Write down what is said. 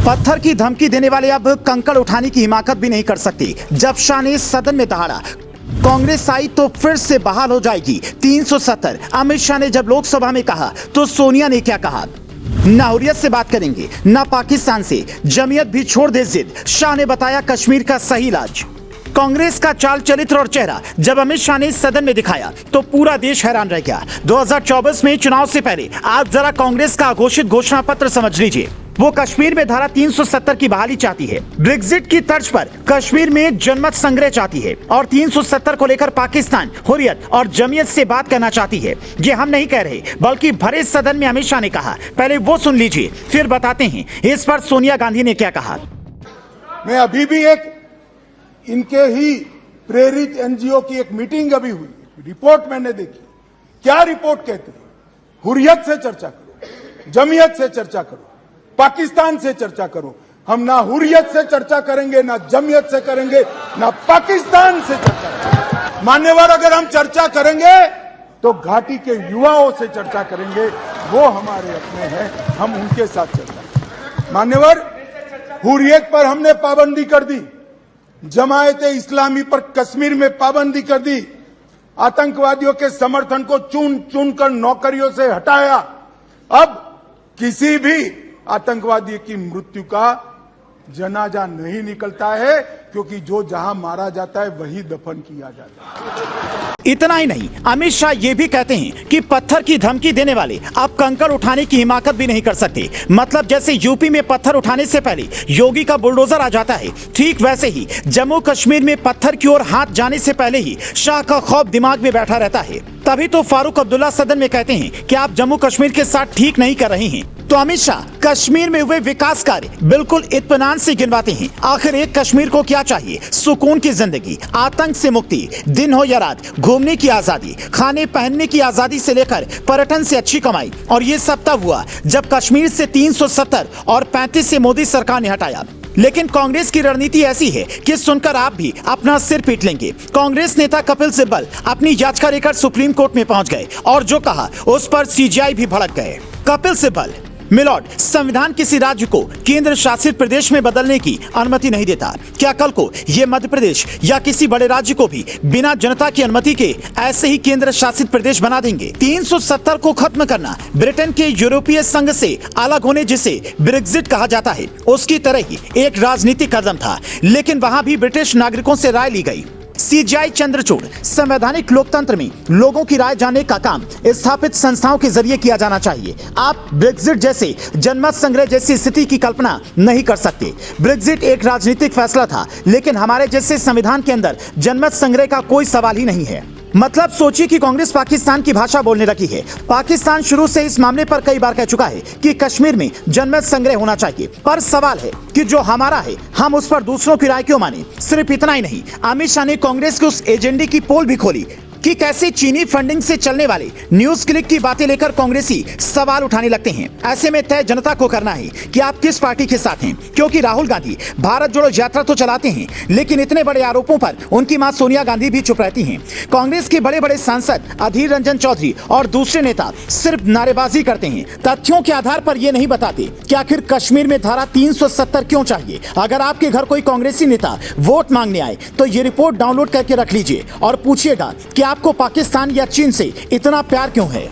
पत्थर की धमकी देने वाले अब कंकड़ उठाने की हिमाकत भी नहीं कर सकते। जब शाह ने सदन में दहाड़ा कांग्रेस आई तो फिर से बहाल हो जाएगी 370। अमित शाह ने जब लोकसभा में कहा तो सोनिया ने क्या कहा? ना हुर्रियत से बात करेंगे ना पाकिस्तान से, जमीयत भी छोड़ दे जिद, शाह ने बताया कश्मीर का सही इलाज। कांग्रेस का चाल चरित्र और चेहरा जब अमित शाह ने सदन में दिखाया तो पूरा देश हैरान रह गया। 2024 में चुनाव से पहले आप जरा कांग्रेस का घोषित घोषणा पत्र समझ लीजिए। वो कश्मीर में धारा 370 की बहाली चाहती है, ब्रेक्जिट की तर्ज पर कश्मीर में जनमत संग्रह चाहती है और 370 को लेकर पाकिस्तान, हुर्रियत और जमीयत से बात करना चाहती है। ये हम नहीं कह रहे बल्कि भरे सदन में अमित शाह ने कहा। पहले वो सुन लीजिए फिर बताते हैं इस पर सोनिया गांधी ने क्या कहा। मैं अभी भी इनके ही प्रेरित एनजीओ की एक मीटिंग अभी हुई, रिपोर्ट मैंने देखी। क्या रिपोर्ट कहती है? हुर्रियत से चर्चा करो, जमीयत से चर्चा करो, पाकिस्तान से चर्चा करो। हम ना हुर्रियत से चर्चा करेंगे, ना जमीयत से करेंगे, ना पाकिस्तान से चर्चा करेंगे। मान्यवर, अगर हम चर्चा करेंगे तो घाटी के युवाओं से चर्चा करेंगे, वो हमारे अपने हैं, हम उनके साथ चर्चा करेंगे। मान्यवर, हुर्रियत पर हमने पाबंदी कर दी, जमायत इस्लामी पर कश्मीर में पाबंदी कर दी, आतंकवादियों के समर्थन को चुन चुन कर नौकरियों से हटाया। अब किसी भी आतंकवादी की मृत्यु का जनाजा नहीं निकलता है, क्योंकि जो जहां मारा जाता है वही दफन किया जाता है। इतना ही नहीं, अमित शाह ये भी कहते हैं कि पत्थर की धमकी देने वाले अब कंकड़ उठाने की हिमाकत भी नहीं कर सकते। मतलब जैसे यूपी में पत्थर उठाने से पहले योगी का बुलडोजर आ जाता है, ठीक वैसे ही जम्मू कश्मीर में पत्थर की ओर हाथ जाने से पहले ही शाह का खौफ दिमाग में बैठा रहता है। तभी तो फारूक अब्दुल्ला सदन में कहते हैं कि आप जम्मू कश्मीर के साथ ठीक नहीं कर रहे हैं। तो अमित शाह कश्मीर में हुए विकास कार्य बिल्कुल इत्मीनान से गिनवाते हैं। आखिर एक कश्मीर को क्या चाहिए? सुकून की जिंदगी, आतंक से मुक्ति, दिन हो या रात, घूमने की आजादी, खाने पहनने की आजादी से लेकर पर्यटन से अच्छी कमाई। और ये सब तब हुआ जब कश्मीर से 370 और 35 से मोदी सरकार ने हटाया। लेकिन कांग्रेस की रणनीति ऐसी है कि सुनकर आप भी अपना सिर पीट लेंगे। कांग्रेस नेता कपिल सिब्बल अपनी याचिका लेकर सुप्रीम कोर्ट में पहुंच गए और जो कहा उस पर सीजीआई भी भड़क गए। कपिल सिब्बल, मिलॉर्ड, संविधान किसी राज्य को केंद्र शासित प्रदेश में बदलने की अनुमति नहीं देता। क्या कल को ये मध्य प्रदेश या किसी बड़े राज्य को भी बिना जनता की अनुमति के ऐसे ही केंद्र शासित प्रदेश बना देंगे? 370 को खत्म करना ब्रिटेन के यूरोपीय संघ से अलग होने, जिसे ब्रेक्जिट कहा जाता है, उसकी तरह ही एक राजनीतिक कदम था। लेकिन वहां भी ब्रिटिश नागरिकों से राय ली गई। सीजीआई चंद्रचूड़, संवैधानिक लोकतंत्र में लोगों की राय जानने का काम स्थापित संस्थाओं के जरिए किया जाना चाहिए। आप ब्रेक्जिट जैसे जनमत संग्रह जैसी स्थिति की कल्पना नहीं कर सकते। ब्रेक्जिट एक राजनीतिक फैसला था, लेकिन हमारे जैसे संविधान के अंदर जनमत संग्रह का कोई सवाल ही नहीं है। मतलब सोचिए कि कांग्रेस पाकिस्तान की भाषा बोलने लगी है। पाकिस्तान शुरू से इस मामले पर कई बार कह चुका है कि कश्मीर में जनमत संग्रह होना चाहिए, पर सवाल है कि जो हमारा है हम उस पर दूसरों की राय क्यों माने? सिर्फ इतना ही नहीं, अमित शाह ने कांग्रेस के उस एजेंडे की पोल भी खोली कि कैसे चीनी फंडिंग से चलने वाले न्यूज क्लिक की बातें लेकर कांग्रेसी सवाल उठाने लगते हैं। ऐसे में तय जनता को करना है कि आप किस पार्टी के साथ हैं, क्योंकि राहुल गांधी भारत जोड़ो यात्रा तो चलाते हैं, लेकिन इतने बड़े आरोपों पर उनकी मां सोनिया गांधी भी चुप रहती हैं। कांग्रेस के बड़े बड़े सांसद अधीर रंजन चौधरी और दूसरे नेता सिर्फ नारेबाजी करते हैं, तथ्यों के आधार पर ये नहीं बताते कि आखिर कश्मीर में धारा 370 क्यों चाहिए। अगर आपके घर कोई कांग्रेसी नेता वोट मांगने आए तो ये रिपोर्ट डाउनलोड करके रख लीजिए और पूछिएगा कि आपको पाकिस्तान या चीन से इतना प्यार क्यों है।